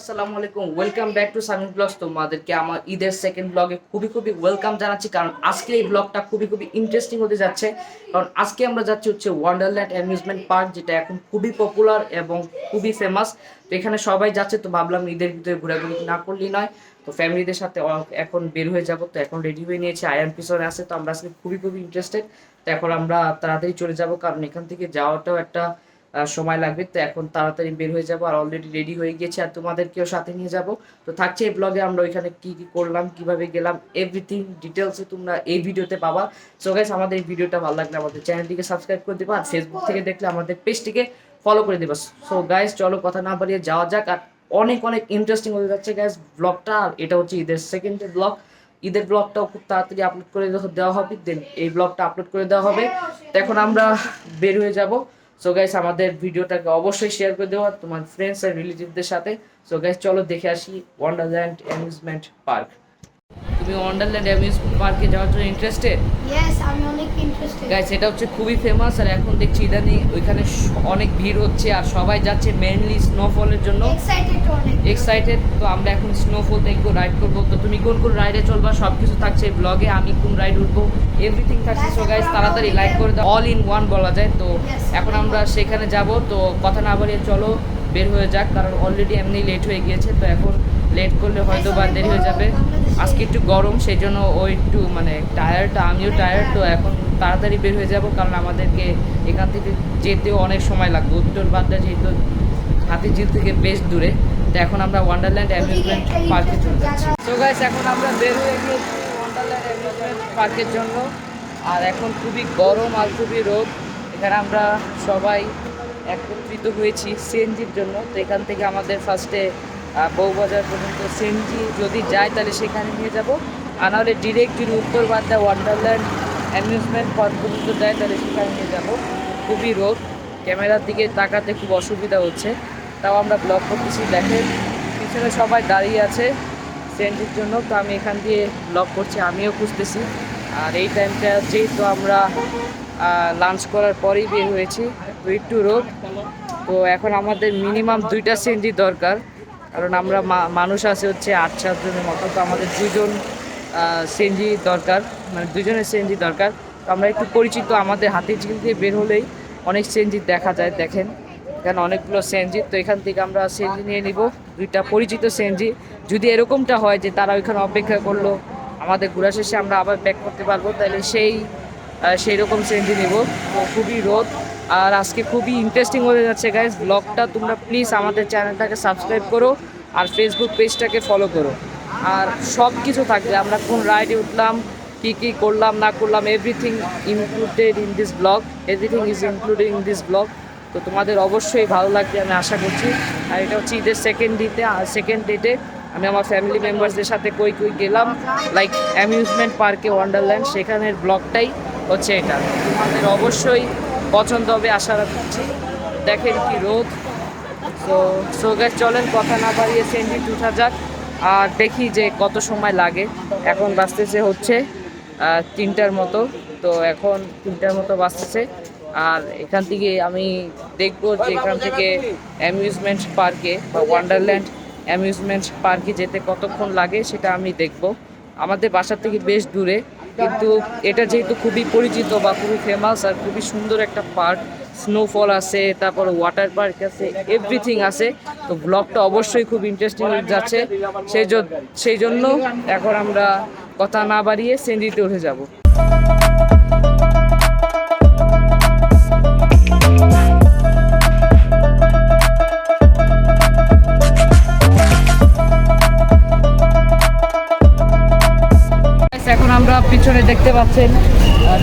আসসালামু আলাইকুম, welcome back to Samin blogs. তোমাদেরকে আমার ঈদের সেকেন্ড ব্লগে খুবই ওয়েলকাম জানাচ্ছি, কারণ আজকে এই ব্লগটা খুবই ইন্টারেস্টিং হতে যাচ্ছে। কারণ আজকে আমরা যাচ্ছি হচ্ছে ওয়ান্ডারল্যান্ড অ্যামিউজমেন্ট পার্ক, যেটা এখন খুবই পপুলার এবং খুবই ফেমাস। তো এখানে সবাই যাচ্ছে, তো ভাবলাম ঈদের ভিতরে ঘোরাঘুরি না করলেই নয়। তো ফ্যামিলিদের সাথে এখন বের হয়ে যাব। তো এখন রেডি হয়ে নিয়েছি, আয়ান পিছনে আছে। তো আমরা আজকে খুবই ইন্টারেস্টেড। তো এখন আমরা তাড়াতাড়ি চলে যাব, কারণ এখান থেকে যাওয়াটাও একটা সময় লাগবে। তো এখন তাড়াতাড়ি বের হয়ে যাব, আর অলরেডি রেডি হয়ে গিয়েছি, আর তোমাদেরকেও সাথে নিয়ে যাব। তো থাকছে এই ব্লগে আমরা ওইখানে কি কি করলাম, কিভাবে গেলাম, এভরিথিং ডিটেলসে তোমরা এই ভিডিওতে পাবা। সো গাইস, আমাদের এই ভিডিওটা ভালো লাগলে আমাদের চ্যানেলটিকে সাবস্ক্রাইব করে দিবা, আর ফেসবুক থেকে দেখলে আমাদের পেজটিকে ফলো করে দিবা। সো গাইস, চলো কথা না বাড়িয়ে যাওয়া যাক। আর অনেক ইন্টারেস্টিং হয়ে যাচ্ছে গাইস ব্লগটা। আর এটা হচ্ছে ঈদের সেকেন্ড ব্লগ। ঈদের ব্লগটাও খুব তাড়াতাড়ি আপলোড করে দেওয়া হবে, দেন এই ব্লগটা আপলোড করে দেওয়া হবে। তো এখন আমরা বের হয়ে যাব। সো গাইস, আমাদের ভিডিওটাকে অবশ্যই শেয়ার করে দেওয়া তোমার ফ্রেন্ডস আর রিলেটিভদের সাথে। সো গাইস, চলো দেখে আসি ওয়ান্ডারল্যান্ড অ্যামিউজমেন্ট পার্ক। তুমি ওয়ান্ডারল্যান্ড অ্যামিউজমেন্ট পার্কে যাওয়ার জন্য ইন্টারেস্টেড? ইয়েস, আমি অনেক ইন্টারেস্টেড। গাইস, এটা হচ্ছে খুবই ফেমাস, আর এখন দেখছি ইদানিং ওইখানে অনেক ভিড় হচ্ছে, আর সবাই যাচ্ছে মেইনলি স্নোফলের জন্য। এক্সাইটেড। তো আমরা এখন স্নোফল দেখবো, রাইড করবো। তো তুমি কোন রাইডে চলবা সব কিছু থাকছে ব্লগে, আমি কোন রাইড উঠবো এভরিথিং থাকছে। সো গাইস, তাড়াতাড়ি লাইক করে দাও, অল ইন ওয়ান বলা যায়। তো এখন আমরা সেখানে যাব। তো কথা না বাড়িয়ে চলো বের হয়ে যাক, কারণ অলরেডি এমনি লেট হয়ে গিয়েছে। তো এখন লেট করলে হয়তো বা দেরি হয়ে যাবে। আজকে একটু গরম, সেই জন্য ও একটু টায়ার্ড, আমিও টায়ার্ড। তো এখন তাড়াতাড়ি বের হয়ে যাব, কারণ আমাদেরকে এখান থেকে যেতেও অনেক সময় লাগবে। উত্তর বাড্ডা যেহেতু হাতিঝিল থেকে বেশ দূরে। তো এখন আমরা ওয়ান্ডারল্যান্ড অ্যামিউজমেন্ট পার্কে চলে যাচ্ছি। তো গাইস, এখন আমরা বের হয়ে গিয়েছি ওয়ান্ডারল্যান্ড অ্যামিউজমেন্ট পার্কের জন্য। আর এখন খুবই গরম আর খুবই রোদ। এখানে আমরা সবাই একত্রিত হয়েছি সিএনজির জন্য। তো এখান থেকে আমাদের ফার্স্টে বউবাজার পর্যন্ত সিএনজি যদি যায় তাহলে সেখানে নিয়ে যাব, আর নাহলে ডিরেক্ট যদি উত্তর বাড্ডা ওয়ান্ডারল্যান্ড অ্যামিউজমেন্ট পার্ক পর্যন্ত যায় তাহলে সেখানে নিয়ে যাব। খুবই রোদ, ক্যামেরার দিকে তাকাতে খুব অসুবিধা হচ্ছে, তাও আমরা ব্লগ করতেছি। দেখেন পিছনে সবাই দাঁড়িয়ে আছে সিএনজির জন্য। তো আমি এখান দিয়ে ব্লগ করছি, আমিও খুঁজতেছি। আর এই টাইমটা যেহেতু আমরা লাঞ্চ করার পরেই বের হয়েছি, তো একটু রোদ। তো এখন আমাদের মিনিমাম 2টা সিএনজি দরকার, কারণ আমরা মানুষ আছে হচ্ছে 8-7 জনের মতো। তো আমাদের 2জন সিএনজি দরকার, 2জনের সিএনজি দরকার। তো আমরা একটু পরিচিত, আমাদের হাতিঝিল দিয়ে বের হলেই অনেক সিএনজি দেখা যায়। দেখেন এখানে অনেকগুলো সিএনজি। তো এখান থেকে আমরা সিএনজি নিয়ে নিব, 2টা পরিচিত সিএনজি। যদি এরকমটা হয় যে তারা ওইখানে অপেক্ষা করলো, আমাদের ঘোরা শেষে আমরা আবার ব্যাক করতে পারবো, তাহলে সেই রকম সিএনজি নিব। তো খুবই রোদ, আর আজকে খুবই ইন্টারেস্টিং হয়ে যাচ্ছে গাইস ব্লগটা। তোমরা প্লিজ আমাদের চ্যানেলটাকে সাবস্ক্রাইব করো, আর ফেসবুক পেজটাকে ফলো করো। আর সব কিছু থাকবে, আমরা কোন রাইডে উঠলাম, কি করলাম না করলাম, everything included in this blog, everything is included in this blog. তো তোমাদের অবশ্যই ভালো লাগবে আমি আশা করছি। আর এটা হচ্ছে ঈদের সেকেন্ড ডেটে আমি আমার ফ্যামিলি মেম্বার্সদের সাথে কই গেলাম, লাইক অ্যামিউজমেন্ট পার্কে ওয়ান্ডারল্যান্ড, সেখানের ব্লগটাই হচ্ছে এটা। তোমাদের অবশ্যই পছন্দ হবে আশা রাখছি। দেখেন কি রোদ। সো গাইস, চলেন কথা না বাড়িয়ে সিএনজি উঠা যাক, আর দেখি যে কত সময় লাগে। এখন বাজতেছে হচ্ছে 3টার মতো। তো এখন 3টার মতো বাজতেছে, আর এখান থেকে আমি দেখবো যে এখান থেকে অ্যামিউজমেন্ট পার্কে বা ওয়ান্ডারল্যান্ড অ্যামিউজমেন্ট পার্কে যেতে কতক্ষণ লাগে সেটা আমি দেখব। আমাদের বাসা থেকে বেশ দূরে, কিন্তু এটা যেহেতু খুবই পরিচিত বা খুবই ফেমাস আর খুবই সুন্দর একটা পার্ক, স্নোফল আছে, তারপর ওয়াটার পার্ক আছে, এভরিথিং আছে। তো ব্লগটা অবশ্যই খুব ইন্টারেস্টিং যাচ্ছে। সেই জন্য এখন আমরা কথা না বাড়িয়ে সিএনজিতে উঠে যাব। এখন আমরা পিছনে দেখতে পাচ্ছেন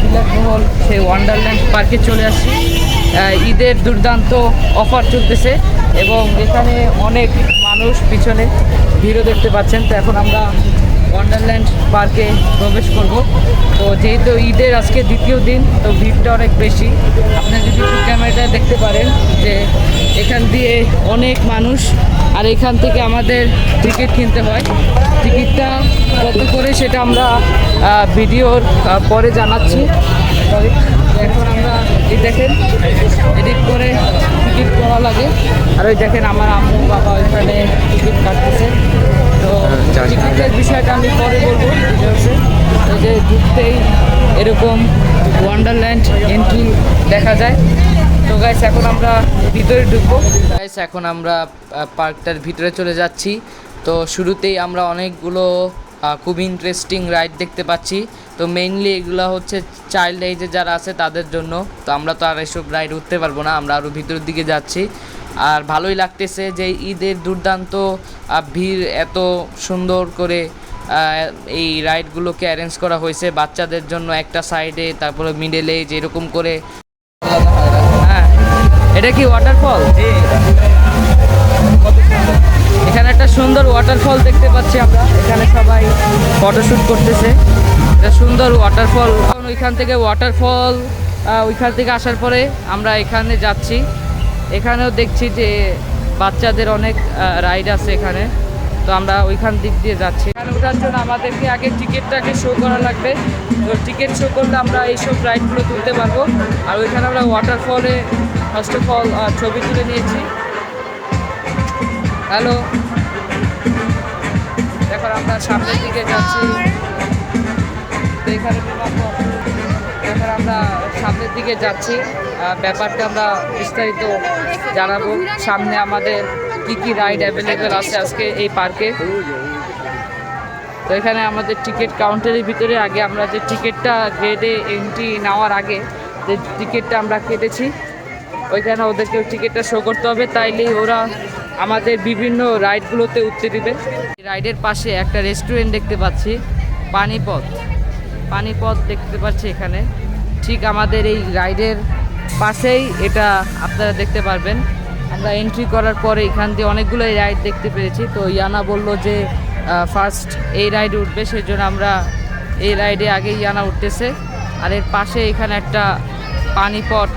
বিলাসবহুল সেই ওয়ান্ডারল্যান্ড পার্কে চলে আসছি। ঈদের দুর্দান্ত অফার চলতেছে, এবং এখানে অনেক মানুষ পিছনে ভিড়ও দেখতে পাচ্ছেন। তো এখন আমরা ওয়ান্ডারল্যান্ড পার্কে প্রবেশ করব। তো যেহেতু ঈদের আজকে দ্বিতীয় দিন, তো ভিড়টা অনেক বেশি। আপনারা যদি একটু ক্যামেরাটা দেখতে পারেন যে এখান দিয়ে অনেক মানুষ, আর এখান থেকে আমাদের টিকিট কিনতে হয়। টিকিটটা কত করে সেটা আমরা ভিডিওর পরে জানাচ্ছি। এখন আমরা এই দেখেন এডিট করে টিকিট টিকিট করা লাগে। আর ওই দেখেন আমার আম্মু বাবা ওইখানে টিকিট কাটতেছে। তো টিকিটের বিষয়টা আমি পরে বলবো। এই যে ঢুকতেই এরকম ওয়ান্ডারল্যান্ড এন্ট্রি দেখা যায়। তো গাইস এখন আমরা ভিতরে ঢুকবো। গাইস এখন আমরা পার্কটার ভিতরে চলে যাচ্ছি। তো শুরুতেই আমরা অনেকগুলো খুব ইন্টারেস্টিং রাইড দেখতে পাচ্ছি। তো মেইনলি এগুলো হচ্ছে চাইল্ড এজে যারা আছে তাদের জন্য। তো আমরা তো আর এসব রাইড উঠতে পারবো না, আমরা আরও ভিতরের দিকে যাচ্ছি। আর ভালোই লাগতেছে যে ঈদের দুর্দান্ত ভিড়, এত সুন্দর করে এই রাইডগুলোকে অ্যারেঞ্জ করা হয়েছে বাচ্চাদের জন্য একটা সাইডে, তারপরে মিডলে যেরকম করে। হ্যাঁ, এটা কি ওয়াটারফল? এখানে একটা সুন্দর ওয়াটারফল দেখতে পাচ্ছি আমরা। এখানে সবাই ফটোশ্যুট করতেছে। এটা সুন্দর ওয়াটারফল। ওইখান থেকে ওয়াটারফল ওইখান থেকে আসার পরে আমরা এখানে যাচ্ছি। এখানেও দেখছি যে বাচ্চাদের অনেক রাইড আছে এখানে। তো আমরা ওইখান দিক দিয়ে যাচ্ছি। এখানে ওঠার জন্য আমাদেরকে আগে টিকিটটাকে শো করা লাগবে। তো টিকিট শো করলে আমরা এইসব রাইডগুলো তুলতে পারবো। আর ওইখানে আমরা ওয়াটারফলে ফার্স্ট অফ অল ছবি তুলে নিয়েছি। হ্যালো, এখন আমরা সামনের দিকে যাচ্ছি। তো এখানে এখন আমরা সামনের দিকে যাচ্ছি। ব্যাপারটা আমরা বিস্তারিত জানাবো। সামনে আমাদের কী কী রাইড অ্যাভেলেবেল আছে আজকে এই পার্কে। তো এখানে আমাদের টিকিট কাউন্টারের ভিতরে আগে আমরা যে টিকিটটা গেটে এন্ট্রি নেওয়ার আগে যে টিকিটটা আমরা কেটেছি, ওইখানে ওদেরকে টিকিটটা শো করতে হবে, তাইলেই ওরা আমাদের বিভিন্ন রাইডগুলোতে উঠতে দিবে। রাইডের পাশে একটা রেস্টুরেন্ট দেখতে পাচ্ছি, পানিপথ দেখতে পাচ্ছি এখানে। ঠিক আমাদের এই রাইডের পাশেই এটা আপনারা দেখতে পারবেন। আমরা এন্ট্রি করার পরে এখান দিয়ে অনেকগুলো রাইড দেখতে পেরেছি। তো ইয়ানা বলল যে ফার্স্ট এই রাইডে উঠবে, সেই জন্য আমরা এই রাইডে আগে ইয়ানা উঠতেছে। আর এর পাশে এখানে একটা পানিপথ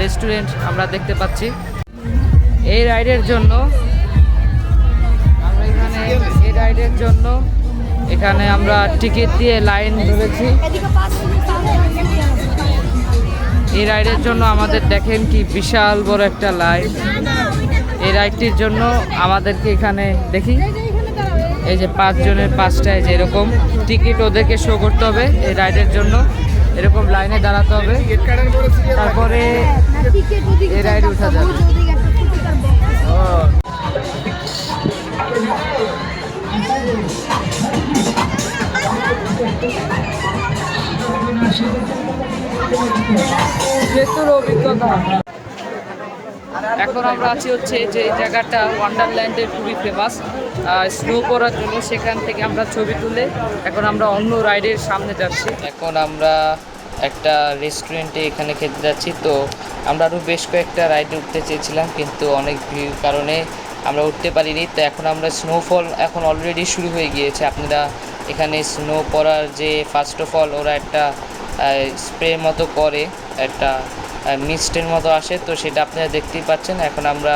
রেস্টুরেন্ট আমরা দেখতে পাচ্ছি। এই রাইডের জন্য এখানে আমরা টিকিট দিয়ে লাইন ধরেছি। এই রাইডের জন্য আমাদের দেখেন কি বিশাল বড় একটা লাইন। এই রাইডটির জন্য আমাদেরকে এখানে দেখি এই যে 5 জনের 5টায় যে এরকম টিকিট ওদেরকে শো করতে হবে। এই রাইডের জন্য এরকম লাইনে দাঁড়াতে হবে, তারপরে এই রাইডে উঠা যাবে। অভিজ্ঞতা। এখন আমরা আছি হচ্ছে যে এই জায়গাটা ওয়ান্ডারল্যান্ডের খুবই ফেমাস স্নো করার জন্য। সেখান থেকে আমরা ছবি তুলে এখন আমরা অন্য রাইডের সামনে যাচ্ছি। এখন আমরা একটা রেস্টুরেন্টে এখানে খেতে যাচ্ছি। তো আমরা আরও বেশ কয়েকটা রাইডে উঠতে চেয়েছিলাম, কিন্তু অনেক ভিড় কারণে আমরা উঠতে পারিনি। তো এখন আমরা স্নোফল এখন অলরেডি শুরু হয়ে গিয়েছে। আপনারা এখানে স্নো পড়ার যে ফার্স্ট অফ অল ওরা একটা স্প্রে মতো করে, একটা মিস্টের মতো আসে। তো সেটা আপনারা দেখতেই পাচ্ছেন। এখন আমরা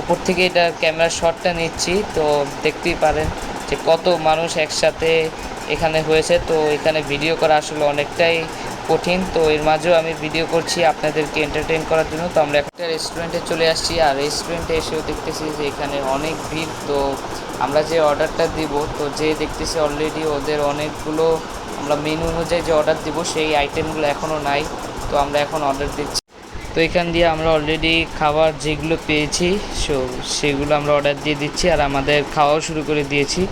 উপর থেকে এটা ক্যামেরার শটটা নিচ্ছি। তো দেখতেই পারেন যে কত মানুষ একসাথে এখানে হয়েছে। তো এখানে ভিডিও করা আসলে অনেকটাই কঠিন। তো এর মাঝেও আমি ভিডিও করছি আপনাদেরকে এন্টারটেইন করার জন্য। তো আমরা একটা রেস্টুরেন্টে চলে আসছি, আর রেস্টুরেন্টে এসেও দেখতেছি যে এখানে অনেক ভিড়। তো আমরা যে অর্ডারটা দিব, তো যে দেখতেছি অলরেডি ওদের অনেকগুলো আমরা মেনু অনুযায়ী যে অর্ডার দিব সেই আইটেমগুলো এখনও নাই। তো আমরা এখন অর্ডার দিচ্ছি। তো এখান দিয়ে আমরা অলরেডি খাবার যেগুলো পেয়েছি সেগুলো আমরা অর্ডার দিয়ে দিচ্ছি, আর আমাদের খাওয়াও শুরু করে দিয়েছি।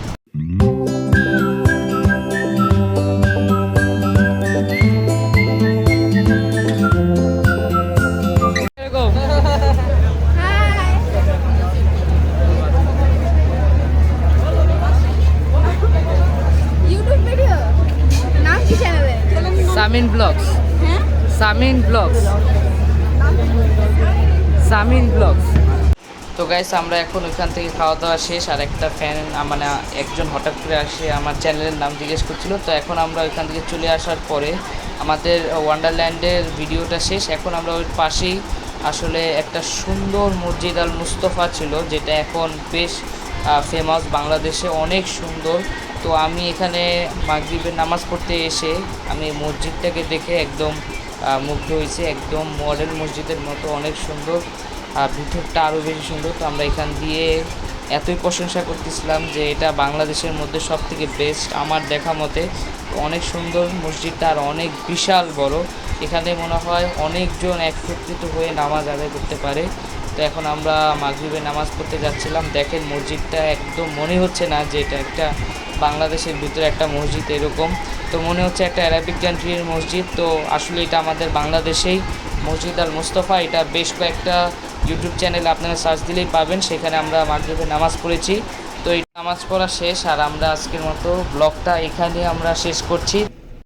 Samin blogs, Samin blogs. তো গাইস আমরা এখন ওইখান থেকে খাওয়া দাওয়া শেষ। আর একটা ফ্যান মানে একজন হঠাৎ করে আসে আমার চ্যানেলের নাম জিজ্ঞেস করছিল। তো এখন আমরা ওইখান থেকে চলে আসার পরে আমাদের ওয়ান্ডারল্যান্ডের ভিডিওটা শেষ। এখন আমরা ওই পাশেই আসলে একটা সুন্দর মসজিদ আল মুস্তফা ছিল, যেটা এখন বেশ ফেমাস বাংলাদেশে, অনেক সুন্দর। তো আমি এখানে মাগরিবের নামাজ পড়তে এসে আমি মসজিদটাকে দেখে একদম মুগ্ধ হয়েছি। একদম মডেল মসজিদের মতো, অনেক সুন্দর। আর ভিতরটা আরও বেশি সুন্দর। তো আমরা এখান দিয়ে এতই প্রশংসা করতেছিলাম যে এটা বাংলাদেশের মধ্যে সব থেকে বেস্ট আমার দেখা মতে। অনেক সুন্দর মসজিদটা আর অনেক বিশাল বড়। এখানে মনে হয় অনেকজন একত্রিত হয়ে নামাজ আদায় করতে পারে। তো এখন আমরা মাগরিবের নামাজ পড়তে যাচ্ছিলাম। দেখেন মসজিদটা একদম মনে হচ্ছে না যে এটা একটা বাংলাদেশের ভিতরে একটা মসজিদ এরকম, তো মনে হচ্ছে একটা অ্যারাবিক কান্ট্রির মসজিদ। তো আসলে এটা আমাদের বাংলাদেশেই মসজিদ আল মুস্তফা। এটা বেশ কয়েকটা ইউটিউব চ্যানেলে আপনারা সার্চ দিলেই পাবেন, সেখানে আমরা মাগরিবের নামাজ পড়েছি। তো এই নামাজ পড়া শেষ আর আমরা আজকের মতো ব্লগটা এখানে আমরা শেষ করছি।